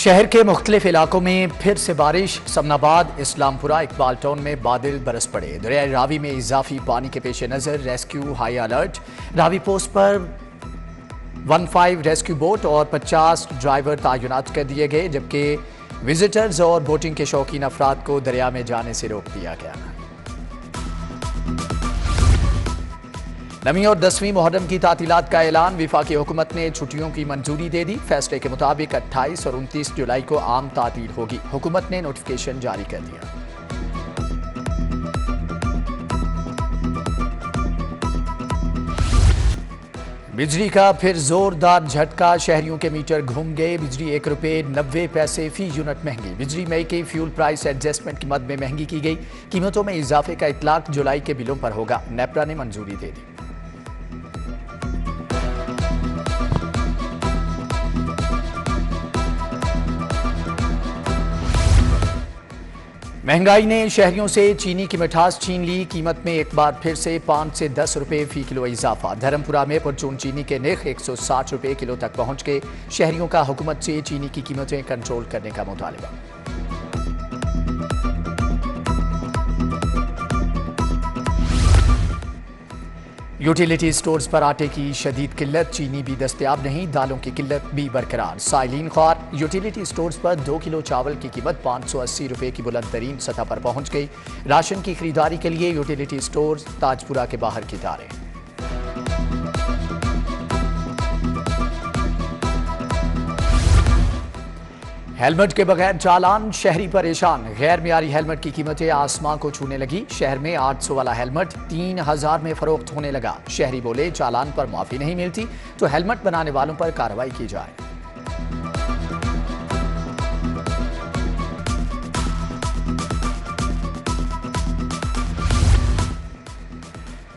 शहर के मुख्तलिफ इलाकों में फिर से बारिश। समनाबाद, इस्लामपुरा, इकबाल टाउन में बादल बरस पड़े। दरिया रावी में इजाफी पानी के पेश नज़र rescue high alert. Ravi post पर 15 रेस्क्यू बोट और 50 ड्राइवर तैनात कर दिए गए, जबकि विजिटर्स और बोटिंग के शौकीन अफराद को दरिया में जाने से रोक दिया गया। नवीं और 10वीं मुहर्रम की तातीलात का ऐलान। वफाकी हुकूमत ने छुट्टियों की मंजूरी दे दी। फैसले के मुताबिक 28 और 29 जुलाई को आम तातील होगी। हुकूमत ने नोटिफिकेशन जारी कर दिया। बिजली का फिर जोरदार झटका। शहरियों के मीटर घूम गए। बिजली ₹1.90 फी यूनिट महंगी। बिजली मई के फ्यूल प्राइस एडजस्टमेंट की मद में महंगी की गई। कीमतों में इजाफे का इतलाक जुलाई के बिलों पर होगा। नेपरा ने मंजूरी दे दी। महंगाई ने शहरियों से चीनी की मिठास छीन ली। कीमत में एक बार फिर से 5 से 10 रुपए फी किलो इजाफा। धर्मपुरा में परचून चीनी के निर्ख 160 रुपए किलो तक पहुंच गए। शहरियों का हुकूमत से चीनी की कीमतें कंट्रोल करने का मुतालबा। यूटिलिटी स्टोर्स पर आटे की शदीद किल्लत। चीनी भी दस्तयाब नहीं। दालों की किल्लत भी बरकरार। साइलिन ख्वार। यूटिलिटी स्टोर्स पर 2 किलो चावल की कीमत 580 रुपए की बुलंद तरीन सतह पर पहुंच गई। राशन की खरीदारी के लिए यूटिलिटी स्टोर्स ताजपुरा के बाहर की तारें। हेलमेट के बगैर चालान। शहरी परेशान। गैर मियारी हेलमेट की कीमतें आसमां को छूने लगी। शहर में 800 वाला हेलमेट 3000 में फरोख्त होने लगा। शहरी बोले चालान पर माफी नहीं मिलती तो हेलमेट बनाने वालों पर कार्रवाई की जाए।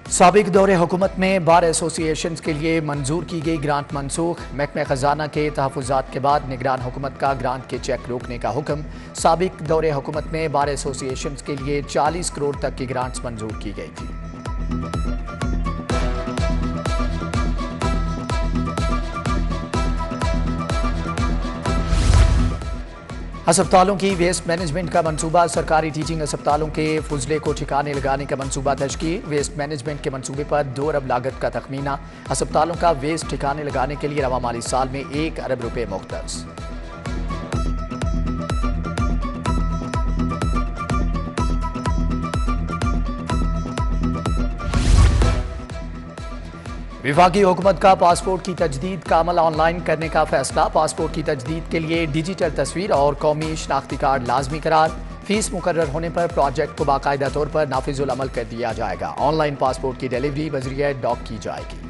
साबिक दौरे हुकूमत में बार एसोसिएशन के लिए मंजूर की गई ग्रांट मनसूख। महकमे खजाना के तहफ़्फ़ुज़ात के बाद निगरान हुकूमत का ग्रांट के चेक रोकने का हुक्म। साबिक दौरे हुकूमत में बार एसोसिएशन के लिए 40 करोड़ तक की ग्रांट्स मंजूर की गई थी। अस्पतालों की वेस्ट मैनेजमेंट का मंसूबा। सरकारी टीचिंग अस्पतालों के फुजले को ठिकाने लगाने का मंसूबा तश्कील। वेस्ट मैनेजमेंट के मंसूबे पर 2 अरब लागत का तखमीना। अस्पतालों का वेस्ट ठिकाने लगाने के लिए रवा माली साल में 1 अरब रुपए मुख्तस। वफाकी हुकूमत का पासपोर्ट की तजदीद का अमल ऑनलाइन करने का फैसला। पासपोर्ट की तजदीद के लिए डिजिटल तस्वीर और कौमी शनाख्ती कार्ड लाजमी करार। फीस मुकर्रर होने पर प्रोजेक्ट को बाकायदा तौर पर नाफिजुल अमल कर दिया जाएगा। ऑनलाइन पासपोर्ट की डिलीवरी बजरिया डॉक की जाएगी।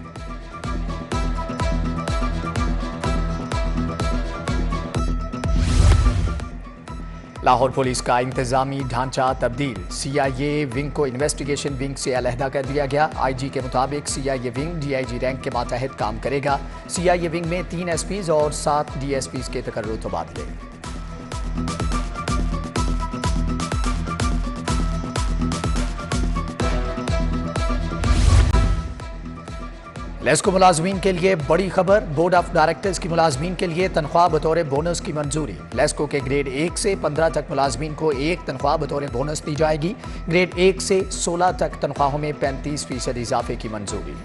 लाहौर पुलिस का इंतजामी ढांचा तब्दील। CIA विंग को इन्वेस्टिगेशन विंग से अलहदा कर दिया गया। IG के मुताबिक CIA विंग DIG रैंक के मातहत काम करेगा। CIA विंग में 3 SPs और 7 DSPs के तकर्रुर तबादले। लेस्को मुलाजमीन के लिए बड़ी खबर। बोर्ड ऑफ डायरेक्टर्स की मुलाजमीन के लिए तनख्वाह बतौर बोनस की मंजूरी। लेस्को के ग्रेड 1 से 15 तक मुलाजमीन को एक तनख्वाह बतौर बोनस दी जाएगी। ग्रेड 1 से 16 तक तनख्वाहों में 35% इजाफे की मंजूरी।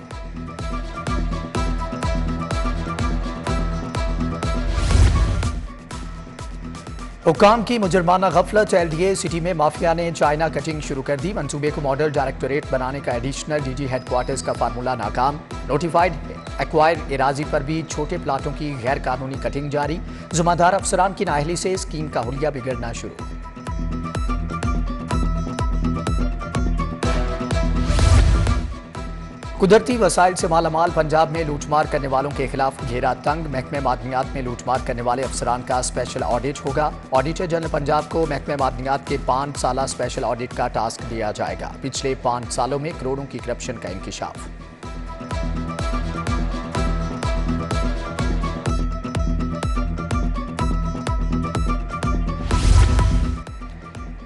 हुक्काम की मुजरमाना गफलत। LDA सिटी में माफिया ने चाइना कटिंग शुरू कर दी। मंसूबे को मॉडल डायरेक्टोरेट बनाने का एडिशनल DG हेडक्वार्टर्स का फार्मूला नाकाम। नोटिफाइड एक्वायर एराजी पर भी छोटे प्लाटों की गैर कानूनी कटिंग जारी। जुम्मेदार अफसरान की नाअहली से स्कीम का हुलिया बिगड़ना शुरू। कुदरती वसाइल से मालामाल पंजाब में लूटमार करने वालों के खिलाफ घेरा तंग। महकमे मादनियात में लूटमार करने वाले अफसरान का स्पेशल ऑडिट होगा। ऑडिटर जनरल पंजाब को महकमे मादनियात के 5 साला स्पेशल ऑडिट का टास्क दिया जाएगा। पिछले 5 सालों में करोड़ों की करप्शन का इंकिशाफ।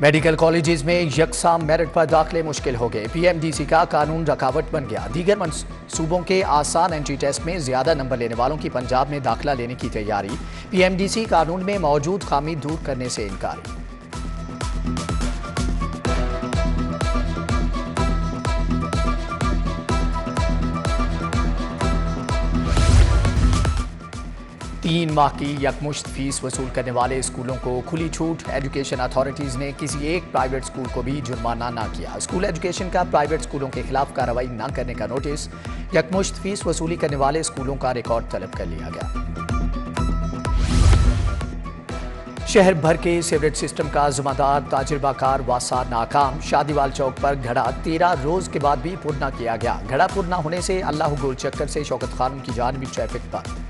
मेडिकल कॉलेजेस में यकसा मेरिट पर दाखिले मुश्किल हो गए। पीएमडीसी का कानून रकावट बन गया। दीगर मनसूबों के आसान एंट्री टेस्ट में ज्यादा नंबर लेने वालों की पंजाब में दाखिला लेने की तैयारी। पीएमडीसी कानून में मौजूद खामी दूर करने से इनकारी। तीन माह की यकमुश्त फीस वसूल करने वाले स्कूलों को खुली छूट। एजुकेशन अथॉरिटीज ने किसी एक प्राइवेट स्कूल को भी जुर्माना न किया। स्कूल एजुकेशन का प्राइवेट स्कूलों के खिलाफ कार्रवाई न करने का नोटिस। यकमुश्त फीस वसूली करने वाले स्कूलों का रिकॉर्ड तलब कर लिया गया। शहर भर के सीवरेज सिस्टम का जिम्मेदार तजुर्बाकार वासा नाकाम। शादीवाल चौक पर घड़ा 13 रोज के बाद भी पुर न किया गया। घड़ा पुर न होने से अल्लाह गोल चक्कर से शौकत खानम की जानिब ट्रैफिक बंद।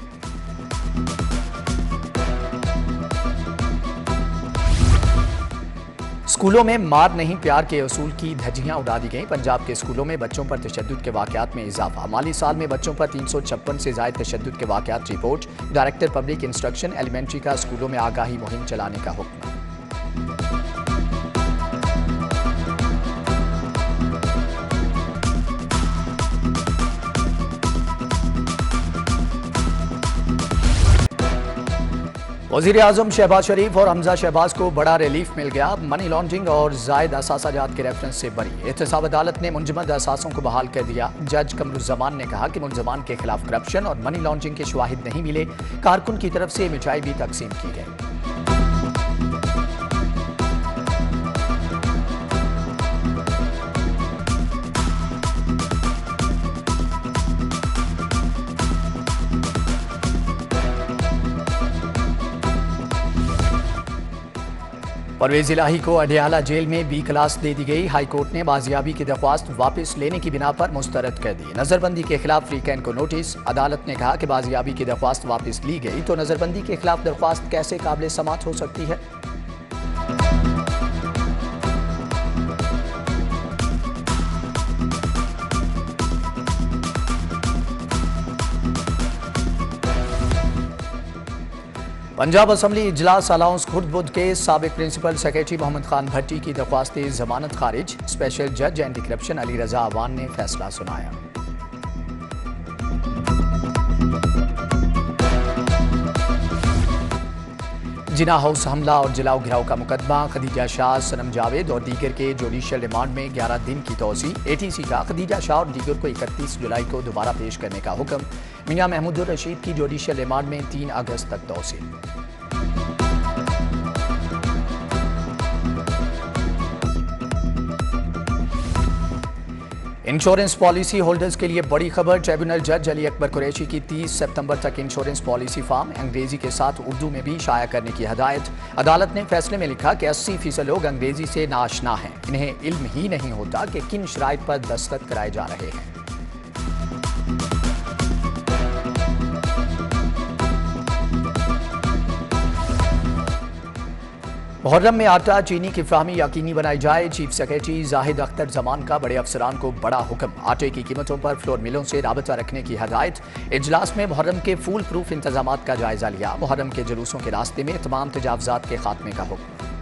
स्कूलों में मार नहीं प्यार के असूल की धज्जियां उड़ा दी गईं। पंजाब के स्कूलों में बच्चों पर तशद्दुद के वाकयात में इजाफा। माली साल में बच्चों पर 356 से ज्यादा तशद्दुद के वाकयात report. Director public instruction elementary का स्कूलों में आगाही मुहिम चलाने का हुक्म। वज़ीर आज़म शहबाज शरीफ और हमजा शहबाज को बड़ा रिलीफ मिल गया। मनी लॉन्ड्रिंग और जायद असासाजात के रेफरेंस से बरी। एहतसाब अदालत ने मुंजमद असासों को बहाल कर दिया। जज कमरुज़्ज़मान ने कहा कि मुलज़मान के खिलाफ करप्शन और मनी लॉन्ड्रिंग के शवाहिद नहीं मिले। कारकुन की तरफ से मिठाई भी तकसीम की गई। परवेज इलाही को अडयाला जेल में बी क्लास दे दी गई। हाई कोर्ट ने बाजियाबी की दरख्वास्त वापस लेने की बिना पर मुस्तरद कर दी। नजरबंदी के खिलाफ फ्रीकैन को नोटिस। अदालत ने कहा कि बाजियाबी की दरख्वास्त वापस ली गई तो नजरबंदी के खिलाफ दरख्वास्त कैसे काबिल समात हो सकती है। पंजाब असम्बली इजलास अलाउंस खुर्द-बुर्द के साबिक प्रिंसिपल सेक्रेटरी मोहम्मद खान भट्टी की दरख्वास्त जमानत खारिज। स्पेशल जज एंटी करप्शन अली रजा अवान ने फैसला सुनाया। जिना हाउस हमला और जलाओ घिराव का मुकदमा। खदीजा शाह, सनम जावेद और दीगर के जुडिशियल रिमांड में 11 दिन की तोसी। एटीसी का खदीजा शाह और दीगर को 31 जुलाई को दोबारा पेश करने का हुक्म। मियां महमूदुर रशीद की जुडिशियल रिमांड में 3 अगस्त तक तोसी। इंश्योरेंस पॉलिसी होल्डर्स के लिए बड़ी खबर। ट्रिब्यूनल जज अली अकबर कुरैशी की 30 सितंबर तक इंश्योरेंस पॉलिसी फॉर्म अंग्रेजी के साथ उर्दू में भी शाया करने की हदायत। अदालत ने फैसले में लिखा कि 80% लोग अंग्रेजी से नाआशना हैं। इन्हें इल्म ही नहीं होता कि किन शराइत पर दस्तखत कराए जा रहे हैं। मुहर्रम में आटा चीनी की फ्राहमी यकीनी बनाई जाए। चीफ सेक्रेटरी जाहिद अख्तर जमान का बड़े अफसरान को बड़ा हुक्म। आटे की कीमतों पर फ्लोर मिलों से राबता रखने की हदायत। इजलास में मुहर्रम के फूल प्रूफ इंतजामात का जायजा लिया। मुहर्रम के जुलूसों के रास्ते में तमाम तजावजात के खात्मे का हुक्म।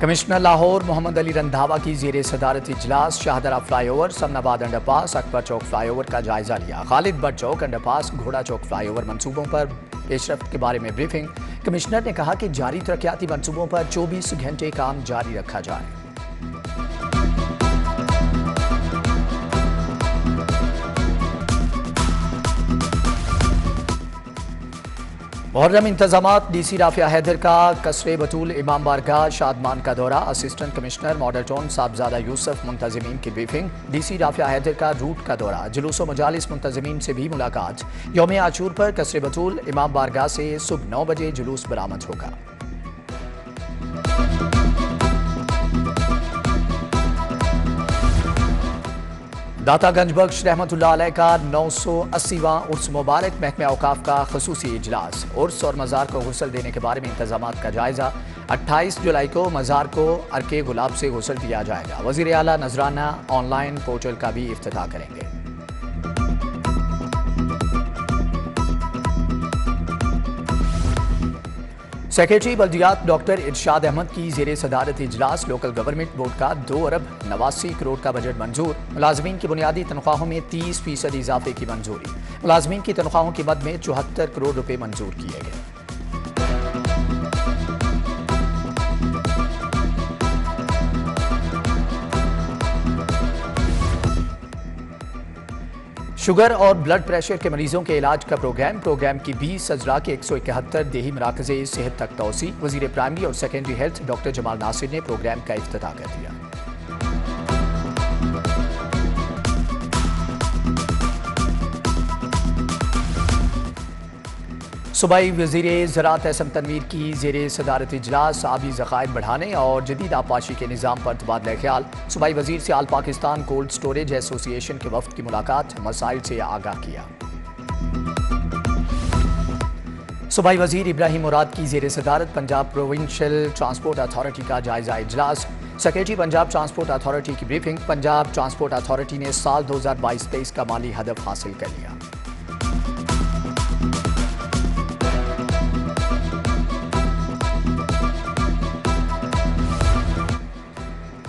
कमिश्नर लाहौर मोहम्मद अली रंधावा की जेर सदारत इजलास। शाहदरा फ्लाईओवर, समनाबाद अंडरपास, अकबर चौक फ्लाईओवर का जायजा लिया। खालिद बट चौक अंडरपास, घोड़ा चौक फ्लाईओवर मंसूबों पर पेशरफ्त के बारे में ब्रीफिंग। कमिश्नर ने कहा कि जारी तरक्याती मंसूबों पर 24 घंटे काम जारी रखा जाए। मुहर्रम इंतजामात। डीसी राफिया हैदर का कसरे बतूल इमाम बारगाह शादमान का दौरा। Assistant commissioner Model Town Sahibzada Yusuf मुंतजिमीन की ब्रीफिंग। डीसी राफिया हैदर का रूट का दौरा। जुलूस व मजालिस मुंतजिमीन से भी मुलाकात। यौम आशूर पर कसरे बतूल इमाम बारगाह से सुबह 9 बजे जुलूस बरामद होगा। दाता गंज बख्श रहमतुल्लाह अलैह का 980वां उर्स मुबारक। महकमे औकाफ का खसूसी इजलास। उर्स और मज़ार को गुस्ल देने के बारे में इंतजामात का जायजा। 28 जुलाई को मज़ार को अर्के गुलाब से गुस्ल दिया जाएगा। वज़ीर आला नजराना ऑनलाइन पोर्टल का भी इफ्तिताह करेंगे। सेक्रेटरी बल्दियात डॉक्टर इरशाद अहमद की ज़ेरे सदारत इजलास लोकल गवर्नमेंट बोर्ड का 2 अरब 89 करोड़ का बजट मंजूर। मुलाजमीन की बुनियादी तनख्वाहों में 30% इजाफे की मंजूरी। मुलाजमीन की तनख्वाहों की मद में 74 करोड़ रुपए मंजूर किए गए। शुगर और ब्लड प्रेशर के मरीजों के इलाज का प्रोग्राम की 20 अजला के 171 देही मराकज़े सेहत तक तोसी। वज़ीर प्राइमरी और secondary health doctor Jamal Nasir ने प्रोग्राम का इफ्तिताह कर दिया। सूबाई वज़ीर ज़राअत एहसन तनवीर की ज़ेरे सदारत इजलास आबी ज़खायर बढ़ाने और जदीद आबपाशी के निज़ाम पर तबादला ख्याल। सूबाई वज़ीर से आल पाकिस्तान कोल्ड स्टोरेज एसोसिएशन के वफ़द की मुलाकात, मसाइल से आगाह किया। सूबाई वज़ीर इब्राहिम मुराद की ज़ेरे सदारत पंजाब प्रोविंशियल ट्रांसपोर्ट अथॉरिटी का जायज़ा इजलास। सेक्रेटरी पंजाब ट्रांसपोर्ट अथॉरिटी की ब्रीफिंग। पंजाब ट्रांसपोर्ट अथॉरिटी ने साल 2022-23 का माली हदफ हासिल कर लिया।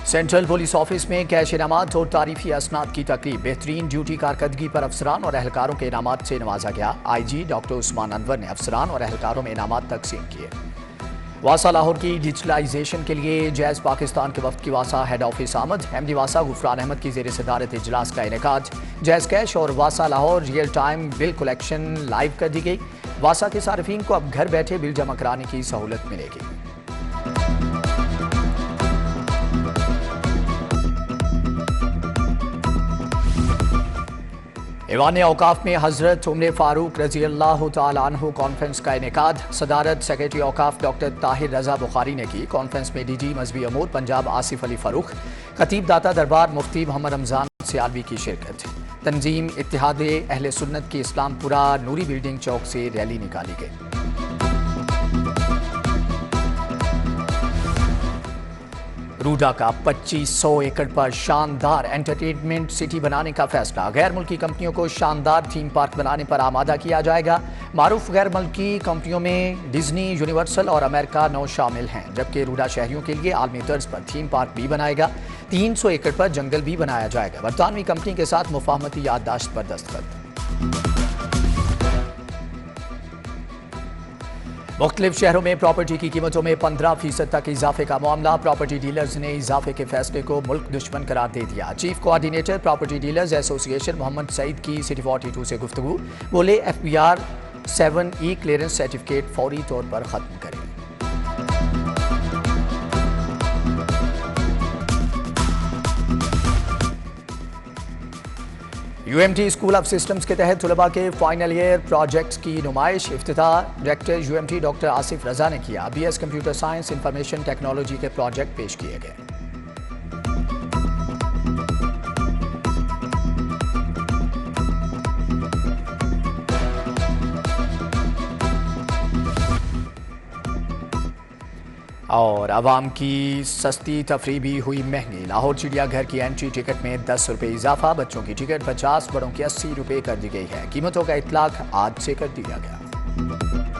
सेंट्रल पुलिस ऑफिस में कैश इनामात और तारीफी असनाद की तकरीब। बेहतरीन ड्यूटी कारकर्दगी पर अफसरान और एहलकारों के इनामात से नवाजा गया। IG डॉक्टर उस्मान अनवर ने अफसरान और एहलकारों में इनामात तकसीम किए। वासा लाहौर की डिजिटलाइजेशन के लिए जैज़ पाकिस्तान के वफ्द की वासा हेड ऑफिस आमद। MD वासा गुफरान अहमद की ज़ेरे सदारत इजलास का इनेकाद। जैज़ कैश और वासा Lahore real time bill collection live कर दी गई। वासा के सार्फिन को अब घर बैठे बिल जमा कराने की सहूलत मिलेगी। ईवान औकाफ में हज़रत उमर फारूक रज़ी अल्लाह तआला अन्हु कॉन्फ्रेंस का इनेकाद। सदारत सेक्रेटरी औकाफ डॉक्टर ताहिर रज़ा बुखारी ने की। कॉन्फ्रेंस में DG मजहबी अमूर पंजाब आसिफ अली फ़ारूक, खतीब दाता दरबार मुफ्ती मोहम्मद रमज़ान सियालवी की शिरकत। तंजीम इत्तिहाद अहले सुन्नत की इस्लामपुरा नूरी बिल्डिंग चौक से रैली निकाली गई। रूडा का 2500 एकड़ पर शानदार एंटरटेनमेंट सिटी बनाने का फैसला। गैर मुल्की कंपनियों को शानदार थीम पार्क बनाने पर आमादा किया जाएगा। मारूफ गैर मुल्की कंपनियों में डिज्नी, यूनिवर्सल और अमेरिका नौ शामिल हैं, जबकि रूडा शहरियों के लिए आलमी तर्ज पर थीम पार्क भी बनाएगा। 300 एकड़ पर जंगल भी बनाया जाएगा। बरतानवी कंपनी के साथ मुफाहमती याददाश्त पर दस्तखत। मुख्तलिफ शहरों में प्रॉपर्टी की कीमतों में 15% तक इजाफे का मामला। प्रॉपर्टी डीलर्स ने इजाफे के फैसले को मुल्क दुश्मन करार दे दिया। Chief coordinator property dealers association Mohammad Saeed की सिटी 42 से गुफ्तगू। बोले FBR 7E क्लियरेंस सर्टिफिकेट फौरी तौर पर खत्म करें। UMT स्कूल ऑफ सिस्टम्स के तहत तलबा के फाइनल ईयर प्रोजेक्ट्स की नुमाइश। इफ्तिताह डायरेक्टर UMT डॉक्टर आसिफ रजा ने किया। BS computer science information technology के प्रोजेक्ट पेश किए गए। और आवाम की सस्ती तफरी भी हुई महंगी। लाहौर चिड़ियाघर की एंट्री टिकट में 10 रुपये इजाफा। बच्चों की टिकट 50, बड़ों की 80 रुपये कर दी गई है। कीमतों का इतलाक आज से कर दिया गया।